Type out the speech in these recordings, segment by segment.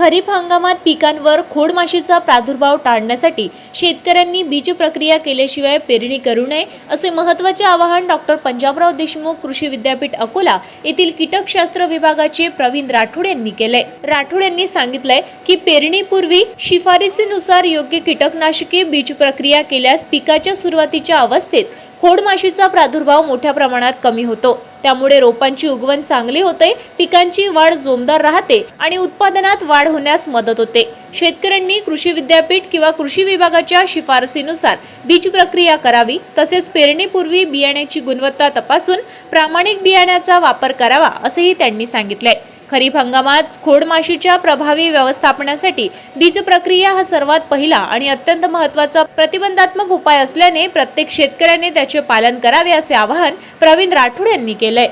खरीप हंगामात पिकांवर खोडमाशीचा प्रादुर्भाव टाळण्यासाठी शेतकऱ्यांनी बीज प्रक्रिया केल्याशिवाय पेरणी करू नये असे महत्त्वाचे आवाहन डॉक्टर पंजाबराव देशमुख कृषी विद्यापीठ अकोला येथील कीटकशास्त्र विभागाचे प्रवीण राठोड यांनी केले। राठोड यांनी सांगितले की पेरणीपूर्वी शिफारसीनुसार योग्य कीटकनाशके बीज प्रक्रिया केल्यास पिकाच्या सुरुवातीच्या अवस्थेत खोडमाशीचा प्रादुर्भाव मोठ्या प्रमाणात कमी होतो। त्यामुळे रोपांची उगवण चांगली होते, पिकांची वाढ जोमदार राहते आणि उत्पादनात वाढ होण्यास मदत होते। शेतकऱ्यांनी कृषी विद्यापीठ किंवा कृषी विभागाच्या शिफारसीनुसार बीज प्रक्रिया करावी, तसेच पेरणीपूर्वी बियाण्याची गुणवत्ता तपासून प्रामाणिक बियाण्याचा वापर करावा असेही त्यांनी सांगितले। खरीप हंगामात खोडमाशीच्या प्रभावी व्यवस्थापनासाठी बीज प्रक्रिया हा सर्वात पहिला आणि अत्यंत महत्त्वाचा प्रतिबंधात्मक उपाय असल्याने प्रत्येक शेतकऱ्याने त्याचे पालन करावे असे आवाहन प्रवीण राठोड यांनी केले।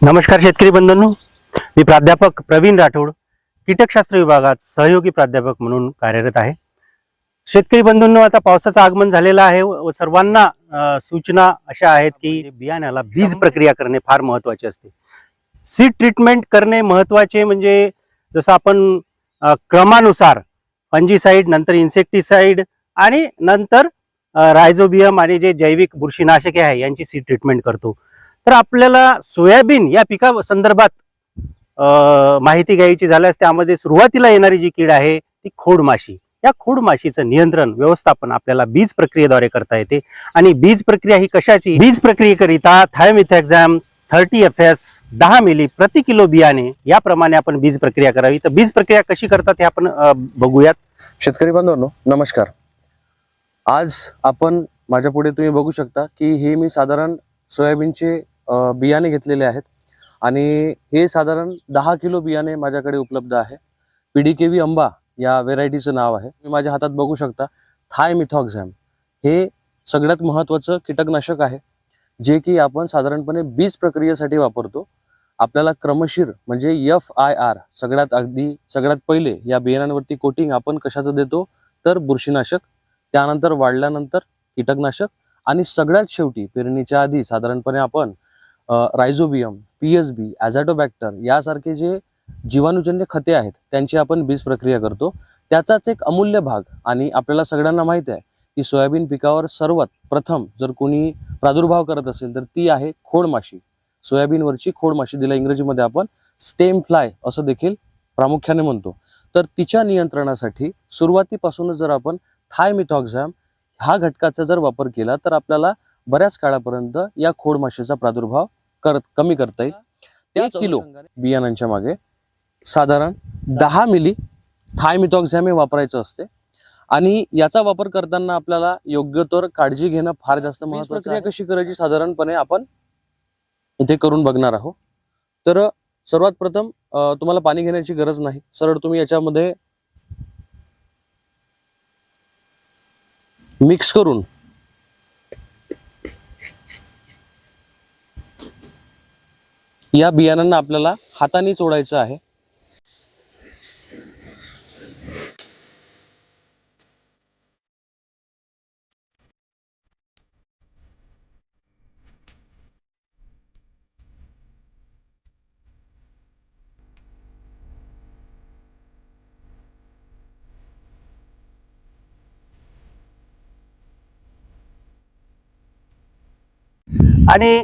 नमस्कार शेतकरी बंधूंनो, मी प्राध्यापक प्रवीण राठोड कीटकशास्त्र विभागात सहयोगी प्राध्यापक म्हणून कार्यरत आहे। शेतकरी बंधूंनो, आता पावसाचं आगमन झालेलं आहे व सर्वांना सूचना अशा आहेत की बियाण्याला बीज प्रक्रिया करणे फार महत्त्वाचे असते। सीड ट्रीटमेंट करणे महत्त्वाचे म्हणजे जसं आपण क्रमानुसार फंजीसाइड, नंतर इन्सेक्टिसाइड आणि नंतर रायझोबियम आणि जे जैविक बुरशीनाशके आहे यांची सीड ट्रीटमेंट करतो। तर आपल्याला सोयाबीन या पिका संदर्भात माहिती घ्यायची झाल्यास त्यामध्ये सुरुवातीला येणारी जी कीड आहे ती खोडमाशी। या खोडमाशीचं नियंत्रण व्यवस्थापन आपल्याला बीज प्रक्रियेद्वारे करता येते। आणि बीज प्रक्रिया ही कशाची? बीज प्रक्रियेकरिता थायोमिथॅक्झॅम 30 FS 10 मिली प्रति किलो बियाणे याप्रमाणे आपण बीज प्रक्रिया करावी। तर बीज प्रक्रिया कशी करतात हे आपण बघूयात। शेतकरी बांधवांनो नमस्कार। आज आपण माझ्या पुढे तुम्ही बघू शकता की हे मी साधारण सोयाबीनचे बियाणे घेतलेले आहेत आणि हे साधारण 10 किलो बियाणे माझ्याकडे उपलब्ध आहे। PDKV अंबा या व्हेरायटीचं नाव आहे। तुम्ही माझ्या हातात बघू शकता थायमिथॉक्झॅम हे सगळ्यात महत्त्वाचं कीटकनाशक आहे, जे की आपण साधारणपणे बीज प्रक्रियेसाठी वापरतो। आपल्याला क्रमशीर म्हणजे FIR सगळ्यात पहिले या बियाणांवरती कोटिंग आपण कशाचं देतो तर बुरशीनाशक, त्यानंतर वाढल्यानंतर कीटकनाशक आणि सगळ्यात शेवटी पेरणीच्या आधी साधारणपणे आपण रायझोबियम, PSB, ॲझॅटोबॅक्टर यासारखे जे जीवाणूजन्य खते आहेत त्यांची आपण बीज प्रक्रिया करतो। त्याचाच एक अमूल्य भाग आणि आपल्याला सगळ्यांना माहिती आहे की सोयाबीन पिकावर सर्वात प्रथम जर कोणी प्रादुर्भाव करत असेल तर ती आहे खोडमाशी। सोयाबीनवरची खोडमाशी, तिला इंग्रजीमध्ये आपण स्टेम फ्लाय असं देखील प्रामुख्याने म्हणतो। तर तिच्या नियंत्रणासाठी सुरुवातीपासूनच जर आपण थायमिथॉक्झॅम हा घटकाचा जर वापर केला तर आपल्याला बऱ्याच काळापर्यंत या खोडमाशीचा प्रादुर्भाव कमी करता येईल। 1 किलो बियाणांच्या मागे साधारण 10 मिली थायमिथॉक्झॅम हे वापरायचं असते आणि याचा वापर करताना आपल्याला योग्य तर काळजी घेणं फार जास्त महत्त्वाचं आहे। कशी करायची साधारणपणे आपण इथे करून बघणार आहोत। तर सर्वात प्रथम तुम्हाला पाणी घेण्याची गरज नाही, सरळ तुम्ही याच्यामध्ये मिक्स करून या बियाणांना आपल्याला हाताने चोळायचं आहे। आणि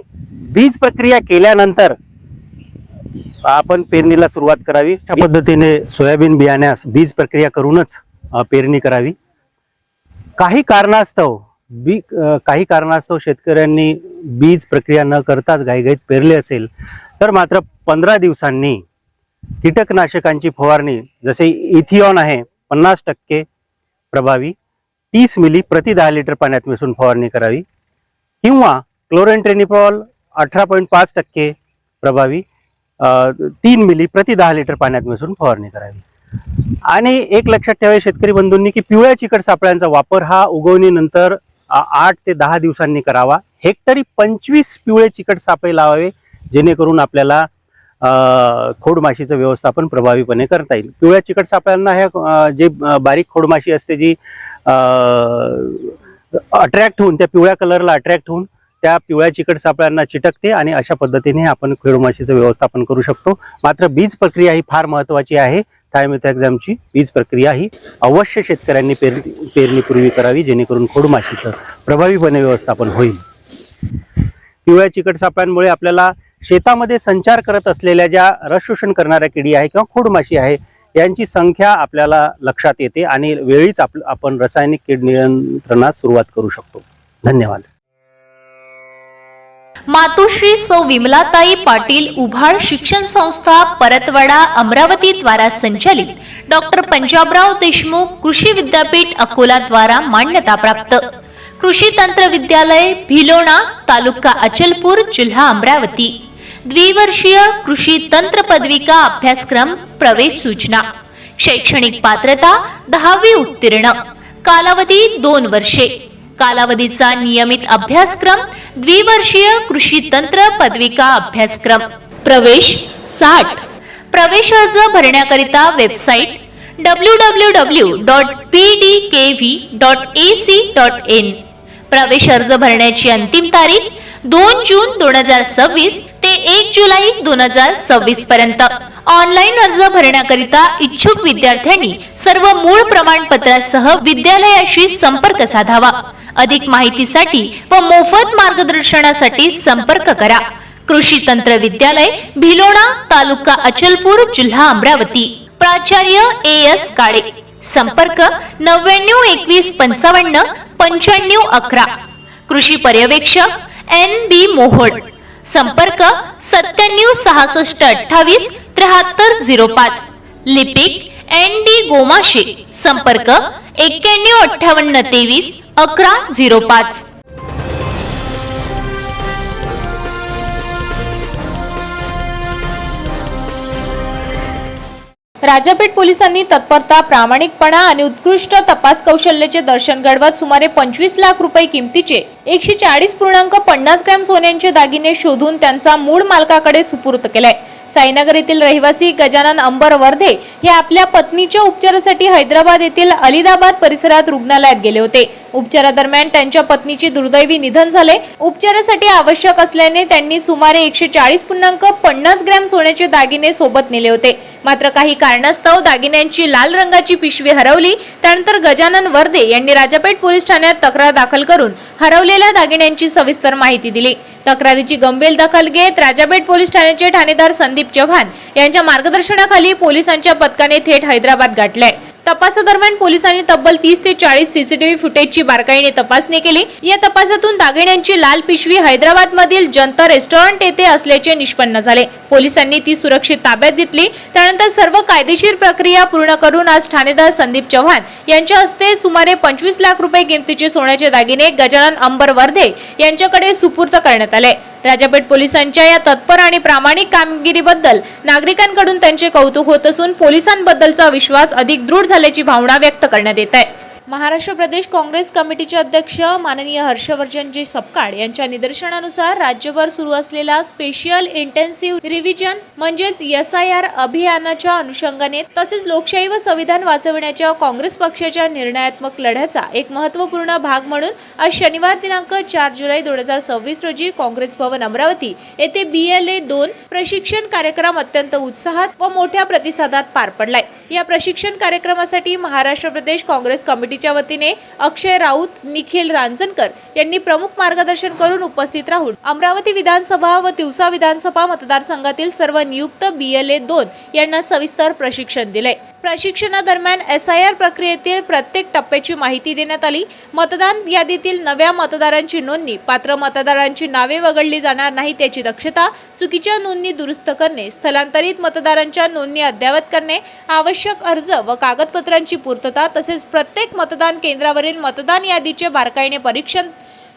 बीज प्रक्रिया केल्यानंतर आपण पेरणीला सुरुवात करावी। अशा पद्धतीने सोयाबीन बियाण्यास बीज प्रक्रिया करूनच पेरणी करावी। काही कारणास्तव शेतकऱ्यांनी बीज प्रक्रिया न करताच घाईघाईत पेरले असेल तर मात्र 15 दिवसांनी कीटकनाशकांची फवारणी, जसे इथिऑन आहे 50% प्रभावी 30 मिली प्रति 10 लिटर पाण्यात मिसळून फवारणी करावी, किंवा क्लोरेंट्रेनिप्रॉल 18.5% प्रभावी 3 मिली प्रति 10 लिटर पाण्यात मिसळून फवारणी करावी। आणि एक लक्षात ठेवा शेतकरी बंधूंनी की पिवळ्या चिकट सापळ्यांचा वापर हा उगवणीनंतर 8 ते 10 दिवसांनी करावा। हेक्टरी 25 पिवळे चिकट सापळे लावावे, जेणेकरून आपल्याला खोडमाशीचं व्यवस्थापन प्रभावीपणे करता येईल। पिवळ्या चिकट सापळ्यांना ह्या जे बारीक खोडमाशी असते जी अट्रॅक्ट होऊन त्या पिवळ्या कलरला अट्रॅक्ट होऊन त्या पिवळ्या चिकट सापळ्यांना चिटकते आणि अशा पद्धतीने आपण खेडमाशीचं व्यवस्थापन करू शकतो. मात्र बीज प्रक्रिया ही फार महत्त्वाची आहे. थायमेथॅक्झॅमची बीज प्रक्रिया ही अवश्य शेतकऱ्यांनी पेरणीपूर्वी करावी, जेणेकरून खोडमाशीचं प्रभावीपणे व्यवस्थापन होईल. पिवळ्या चिकट सापळ्यांमुळे आपल्याला शेतामध्ये संचार करत असलेल्या ज्या रस शोषण करणाऱ्या किडी आहे किंवा खोडमाशी आहे यांची संख्या आपल्याला लक्षात येते आणि वेळीच आपण रासायनिक कीड नियंत्रणास सुरुवात करू शकतो. धन्यवाद. मातोश्री सौ विमलाताई पाटील उभाळ शिक्षण संस्था परतवाडा अमरावती द्वारा संचालित डॉक्टर पंजाबराव देशमुख कृषी विद्यापीठ अकोला द्वारा मान्यता प्राप्त कृषी तंत्र विद्यालय भिलोणा तालुका अचलपूर जिल्हा अमरावती द्विवर्षीय कृषी तंत्र पदविका अभ्यासक्रम प्रवेश सूचना शैक्षणिक पात्रता 10वी उत्तीर्ण कालावधी 2 वर्षे कालावधीचा नियमित अभ्यासक्रम द्विवर्षीय कृषी तंत्र पदविका अभ्यासक्रम प्रवेश 60 प्रवेश अर्ज भरण्याकरिता वेबसाईट www.pdkv.ac.in प्रवेश अर्ज भरण्याची अंतिम तारीख 2 जून 2026 ते 1 जुलै 2026 पर्यंत. ऑनलाईन अर्ज भरण्याकरिता इच्छुक विद्यार्थ्यांनी सर्व मूळ प्रमाणपत्रासह विद्यालयाशी संपर्क साधावा. अधिक माहितीसाठी व मोफत मार्गदर्शनासाठी संपर्क करा. कृषी तंत्र विद्यालय भिलोणा तालुका अचलपूर जिल्हा अमरावती. प्राचार्य AS काळे. संपर्क 992155 9511. कृषी पर्यवेक्षक NB मोहोळ. संपर्क 976628 7305. लिपिक ND गोमाशे. संपर्क 915823 1105. राजापेठ पोलिसांनी तत्परता, प्रामाणिकपणा आणि उत्कृष्ट तपास कौशल्याचे दर्शन घडवत सुमारे 25 लाख रुपये किमतीचे 140.50 ग्रॅम सोन्यांचे दागिने शोधून त्यांचा मूळ मालकाकडे सुपूर्द केलाय. साईनगर येथील रहिवासी गजानन अंबर वर्धे हे आपल्या पत्नीच्या उपचारासाठी हैदराबाद येथील अलिदाबाद परिसरात रुग्णालयात गेले होते. उपचारादरम्यान त्यांच्या पत्नीचे दुर्दैवी निधन झाले. उपचारासाठी आवश्यक असल्याने त्यांनी सुमारे 140.50 ग्रॅम सोन्याचे दागिने सोबत नेले होते. मात्र काही कारणास्तव दागिन्यांची लाल रंगाची पिशवी हरवली. त्यानंतर गजानन वर्धे यांनी राजापेठ पोलीस ठाण्यात तक्रार दाखल करून हरवलेल्या दागिन्यांची सविस्तर माहिती दिली. तक्रारीची गंभीर दखल घेत राजापेठ पोलीस ठाण्याचे ठाणेदार संदीप चव्हाण यांच्या मार्गदर्शनाखाली पोलिसांच्या पथकाने थेट हैदराबाद गाठले. तपासादरम्यान पोलिसांनी तब्बल 30 ते 40 सीसीटीव्ही फुटेजची बारकाईने तपासणी केली. या तपासातून दागिन्यांची लाल पिशवी हैदराबाद मधील जनता रेस्टॉरंट येथे असल्याचे निष्पन्न झाले. पोलिसांनी ती सुरक्षित ताब्यात घेतली. त्यानंतर सर्व कायदेशीर प्रक्रिया पूर्ण करून आज ठाणेदार संदीप चव्हाण यांच्या हस्ते सुमारे 25 लाख रुपये किमतीचे सोन्याचे दागिने गजानन अंबर वर्धे यांच्याकडे सुपूर्द करण्यात आले. राजापेठ पोलिसांच्या या तत्पर आणि प्रामाणिक कामगिरीबद्दल नागरिकांकडून त्यांचे कौतुक होत असून पोलिसांबद्दलचा विश्वास अधिक दृढ झाल्याची भावना व्यक्त करण्यात येत आहे. महाराष्ट्र प्रदेश काँग्रेस कमिटीचे अध्यक्ष माननीय हर्षवर्धनजी सपकाळ यांच्या निदर्शनानुसार राज्यभर सुरू असलेला स्पेशल इंटेन्सिव्ह रिव्हिजन म्हणजेच SIR अभियानाच्या अनुषंगाने तसेच लोकशाही व संविधान वाचवण्याच्या काँग्रेस पक्षाच्या निर्णयात्मक लढ्याचा एक महत्त्वपूर्ण भाग म्हणून आज शनिवार दिनांक 4 जुलै 2026 रोजी काँग्रेस भवन अमरावती येथे BLA 2 प्रशिक्षण कार्यक्रम अत्यंत उत्साहात व मोठ्या प्रतिसादात पार पडलाय. या प्रशिक्षण कार्यक्रमासाठी महाराष्ट्र प्रदेश काँग्रेस कमिटीच्या वतीने अक्षय राऊत, निखिल रांजणकर यांनी प्रमुख मार्गदर्शन करून उपस्थित राहून अमरावती विधानसभा व तिवसा विधानसभा मतदारसंघातील सर्व नियुक्त BLA 2 यांना सविस्तर प्रशिक्षण दिले. प्रशिक्षणादरम्यान SIR प्रक्रियेतील प्रत्येक टप्प्याची माहिती देण्यात आली. मतदान यादीतील नव्या मतदारांची नोंदणी, पात्र मतदारांची नावे वगळली जाणार नाहीत याची दक्षता, चुकीच्या नोंदणी दुरुस्त करणे, स्थलांतरित मतदारांच्या नोंदणी अद्ययावत करणे, आवश्यक अर्ज व कागदपत्रांची पूर्तता तसेच प्रत्येक मतदान केंद्रावरील मतदान यादीचे बारकाईने परीक्षण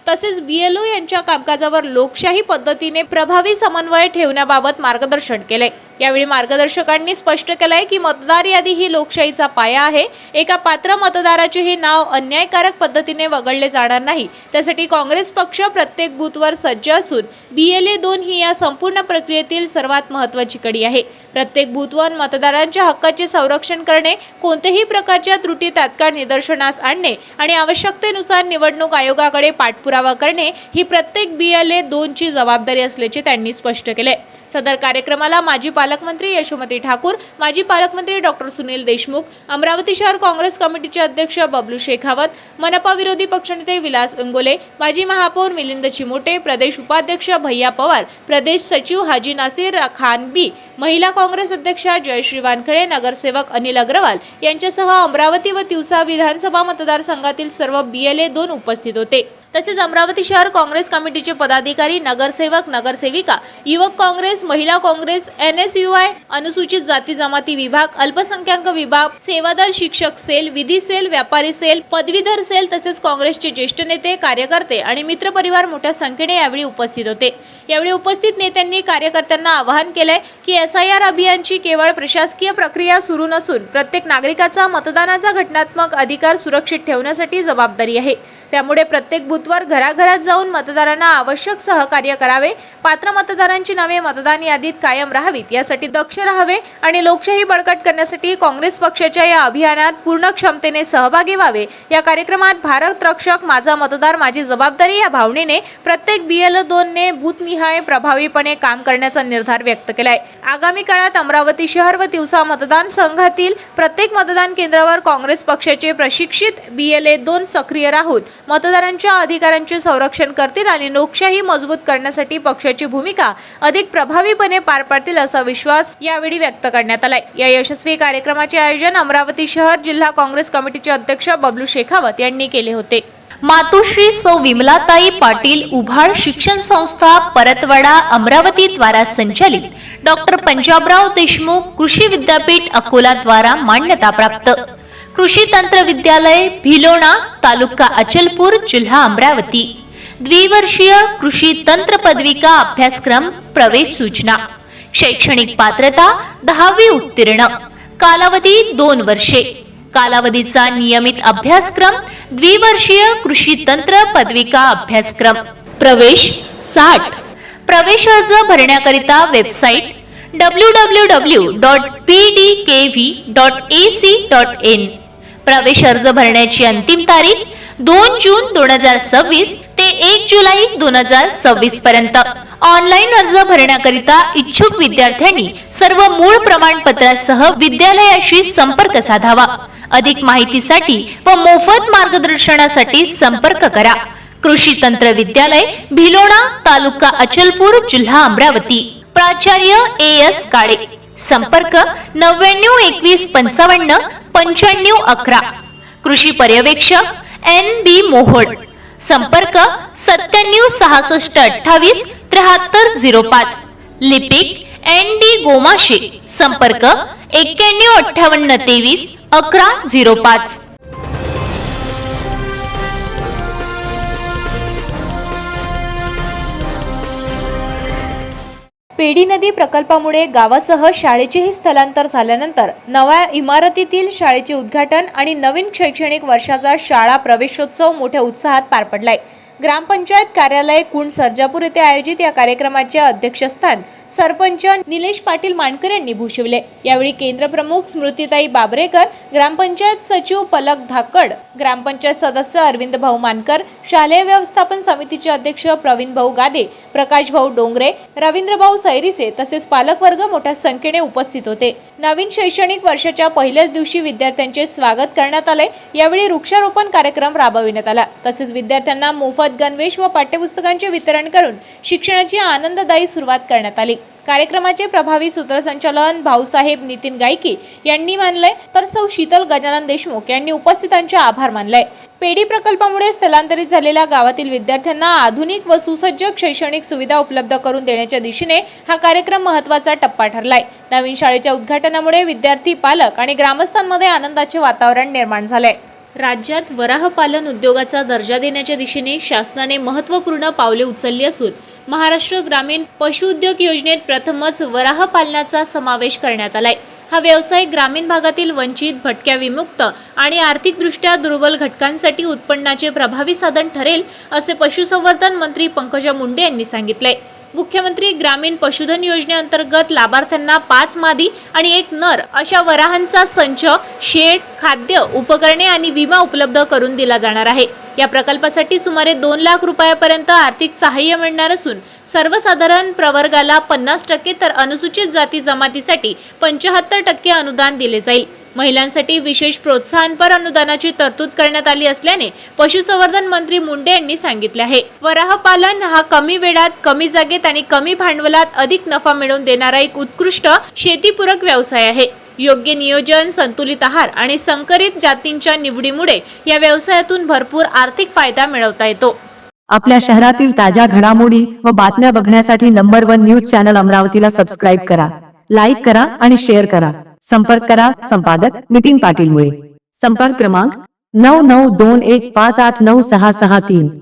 तसेच BLO यांच्या कामकाजावर लोकशाही पद्धतीने प्रभावी समन्वय ठेवण्याबाबत मार्गदर्शन केले. यावेळी मार्गदर्शकांनी स्पष्ट केलंय की मतदार यादी ही लोकशाहीचा पाया आहे. एका पात्र मतदाराचे हे नाव अन्यायकारक पद्धतीने वगळले जाणार नाही. त्यासाठी काँग्रेस पक्ष प्रत्येक बूथवर सज्ज असून BLA 2 ही या संपूर्ण प्रक्रियेतील सर्वात महत्त्वाची कडी आहे. प्रत्येक बूथवर मतदारांच्या हक्काचे संरक्षण करणे, कोणत्याही प्रकारच्या त्रुटी तात्काळ निदर्शनास आणणे आणि आवश्यकतेनुसार निवडणूक आयोगाकडे पाठपुरावा करणे ही प्रत्येक BLA 2 ची जबाबदारी असल्याचे त्यांनी स्पष्ट केले. सदर कार्यक्रमाला माजी पालकमंत्री यशोमती ठाकूर, माजी पालकमंत्री डॉक्टर सुनील देशमुख, अमरावती शहर काँग्रेस कमिटीचे अध्यक्ष बबलू शेखावत, मनपा विरोधी पक्षनेते विलास इंगोले, माजी महापौर मिलिंद चिमोटे, प्रदेश उपाध्यक्ष भैया पवार, प्रदेश सचिव हाजी नासिर खान बी, महिला काँग्रेस अध्यक्षा जयश्री वानखळे, नगरसेवक अनिल अग्रवाल यांच्यासह अमरावती व तिवसा विधानसभा मतदारसंघातील सर्व BLA 2 उपस्थित होते. तसेच अमरावती शहर काँग्रेस कमिटीचे पदाधिकारी, नगरसेवक, नगरसेविका, युवक काँग्रेस, महिला काँग्रेस, NSUI, अनुसूचित जाती जमाती विभाग, अल्पसंख्याक विभाग, सेवादल, शिक्षक सेल, विधी सेल, व्यापारी सेल, पदवीधर सेल तसेच काँग्रेसचे ज्येष्ठ नेते, कार्यकर्ते आणि मित्रपरिवार मोठ्या संख्येने यावेळी उपस्थित होते. यावेळी उपस्थित नेत्यांनी कार्यकर्त्यांना आवाहन केले की SIR अभियानची केवळ प्रशासकीय प्रक्रिया सुरू नसून प्रत्येक नागरिकाचा मतदानाचा घटनात्मक अधिकार सुरक्षित ठेवण्यासाठी जबाबदारी आहे. त्यामुळे प्रत्येक बूथवर घराघरात जाऊन मतदारांना आवश्यक सहकार्य करावे. पात्र मतदारांची नावे मतदान यादीत कायम राहावीत यासाठी दक्ष राहावे आणि लोकशाही बळकट करण्यासाठी काँग्रेस पक्षाच्या या अभियानात पूर्ण क्षमतेने सहभागी व्हावे. या कार्यक्रमात भारत रक्षक, माझा मतदार माझी जबाबदारी या भावनेने प्रत्येक BLA 2 ने बूथनिहाय प्रभावीपणे काम करण्याचा निर्धार व्यक्त केलाय. आगामी काळात अमरावती शहर व तिवसा मतदारसंघातील प्रत्येक मतदान केंद्रावर काँग्रेस पक्षाचे प्रशिक्षित BLA 2 सक्रिय राहून मतदारांच्या अधिकारांचे संरक्षण करतील आणि लोकशाही मजबूत करण्यासाठी पक्षाची भूमिका अधिक प्रभावीपणे पार पाडतील असा विश्वास यावेळी व्यक्त करण्यात आलाय. या यशस्वी कार्यक्रमाचे आयोजन अमरावती शहर जिल्हा काँग्रेस कमिटीचे अध्यक्ष बबलू शेखावत यांनी केले होते. मातोश्री सौ विमलाताई पाटील उभाळ शिक्षण संस्था परतवाडा अमरावती द्वारा संचालित डॉक्टर पंजाबराव देशमुख कृषी विद्यापीठ अकोला द्वारा मान्यता प्राप्त कृषी तंत्र विद्यालय भिलोणा तालुका अचलपूर जिल्हा अमरावती द्विवर्षीय कृषी तंत्र पदविका अभ्यासक्रम प्रवेश सूचना शैक्षणिक पात्रता 10वी उत्तीर्ण कालावधी 2 वर्षे कालावधीचा नियमित अभ्यासक्रम द्विवर्षीय कृषी तंत्र पदविका अभ्यासक्रम प्रवेश 60 प्रवेश अर्ज भरण्याकरिता वेबसाईट www.pdkv.ac.in प्रवेश अर्ज भरण्याची अंतिम तारीख 2 जून 2026 ते 1 जुलै 2026 पर्यंत. ऑनलाईन अर्ज भरण्याकरिता इच्छुक विद्यार्थ्यांनी सर्व मूळ प्रमाणपत्रासह विद्यालयाशी संपर्क साधावा. अधिक माहितीसाठी व मोफत मार्गदर्शनासाठी संपर्क करा. कृषी तंत्र विद्यालय भिलोणा तालुका अचलपूर जिल्हा अमरावती. प्राचार्य AS काळे. संपर्क 992155 9511. कृषी पर्यवेक्षक NB मोहोळ. संपर्क 976628 7305. लिपिक ND गोमाशे. संपर्क 915823 1105. पेडी नदी प्रकल्पामुळे गावासह शाळेचेही स्थलांतर झाल्यानंतर नव्या इमारतीतील शाळेचे उद्घाटन आणि नवीन शैक्षणिक वर्षाचा शाळा प्रवेशोत्सव मोठ्या उत्साहात पार पडलाय. ग्रामपंचायत कार्यालय कुंड सर्जापूर येथे आयोजित या कार्यक्रमाचे अध्यक्षस्थान सरपंच निलेश पाटील मानकर यांनी भूषविले. यावेळी केंद्र प्रमुख स्मृतिताई बाबरेकर, ग्रामपंचायत सचिव पलक धाकड, ग्रामपंचायत सदस्य अरविंद भाऊ मानकर, शालेय व्यवस्थापन समितीचे अध्यक्ष प्रवीण भाऊ गादे, प्रकाश भाऊ डोंगरे, रवींद्र भाऊ सैरिसे तसेच पालकवर्ग मोठ्या संख्येने उपस्थित होते. नवीन शैक्षणिक वर्षाच्या पहिल्याच दिवशी विद्यार्थ्यांचे स्वागत करण्यात आले. यावेळी वृक्षारोपण कार्यक्रम राबविण्यात आला. तसेच विद्यार्थ्यांना मोफत गणवेश व पाठ्यपुस्तकांचे वितरण करून शिक्षणाची आनंददायी सुरुवात करण्यात आली. कार्यक्रमाचे प्रभावी सूत्रसंचालन भाऊसाहेब नितीन गायकी यांनी मानले तर सौ शीतल गजानन देशमुख यांनी उपस्थितांचे आभार मानले. पेडी प्रकल्पामुळे स्थलांतरित झालेल्या गावातील विद्यार्थ्यांना आधुनिक व सुसज्ज शैक्षणिक सुविधा उपलब्ध करून देण्याच्या दिशेने हा कार्यक्रम महत्त्वाचा टप्पा ठरलाय. नवीन शाळेच्या उद्घाटनामुळे विद्यार्थी, पालक आणि ग्रामस्थांमध्ये आनंदाचे वातावरण निर्माण झाले. राज्यात वराह पालन उद्योगाचा दर्जा देण्याच्या दिशेने शासनाने महत्त्वपूर्ण पावले उचलली असून महाराष्ट्र ग्रामीण पशुउद्योग योजनेत प्रथमच वराह पालनाचा समावेश करण्यात आलाय। हा व्यवसाय ग्रामीण भागातील वंचित, भटक्या विमुक्त आणि आर्थिकदृष्ट्या दुर्बल घटकांसाठी उत्पन्नाचे प्रभावी साधन ठरेल असे पशुसंवर्धन मंत्री पंकजा मुंडे यांनी सांगितले। मुख्यमंत्री ग्रामीण पशुधन योजनेअंतर्गत लाभार्थ्यांना 5 मादी आणि 1 नर अशा वराहांचा संच, शेड, खाद्य, उपकरणे आणि विमा उपलब्ध करून दिला जाणार आहे। या प्रकल्पासाठी सुमारे 2 लाख रुपयापर्यंत आर्थिक सहाय्य मिळणार असून सर्वसाधारण प्रवर्गाला 50% तर अनुसूचित जाती जमातीसाठी 75% अनुदान दिले जाईल। महिलांसाठी विशेष प्रोत्साहनपर अनुदानाची तरतूद करण्यात आली असल्याने पशुसंवर्धन मंत्री मुंडे यांनी सांगितले आहे। वराह पालन हा कमी वेळात, कमी जागेत आणि कमी भांडवलात अधिक नफा मिळवून देणारा एक उत्कृष्ट शेतीपूरक व्यवसाय आहे। योग्य नियोजन, संतुलित आहार आणि संकरित जातींच्या निवडीमुळे या व्यवसायातून भरपूर आर्थिक फायदा मिळवता येतो। आपल्या शहरातील ताज्या घडामोडी व बातम्या बघण्यासाठी नंबर 1 न्यूज चॅनल अमरावतीला सबस्क्राईब करा, लाईक करा आणि शेअर करा। संपर्क करा संपादक नितीन पाटील मुळे। संपर्क क्रमांक 9921589663।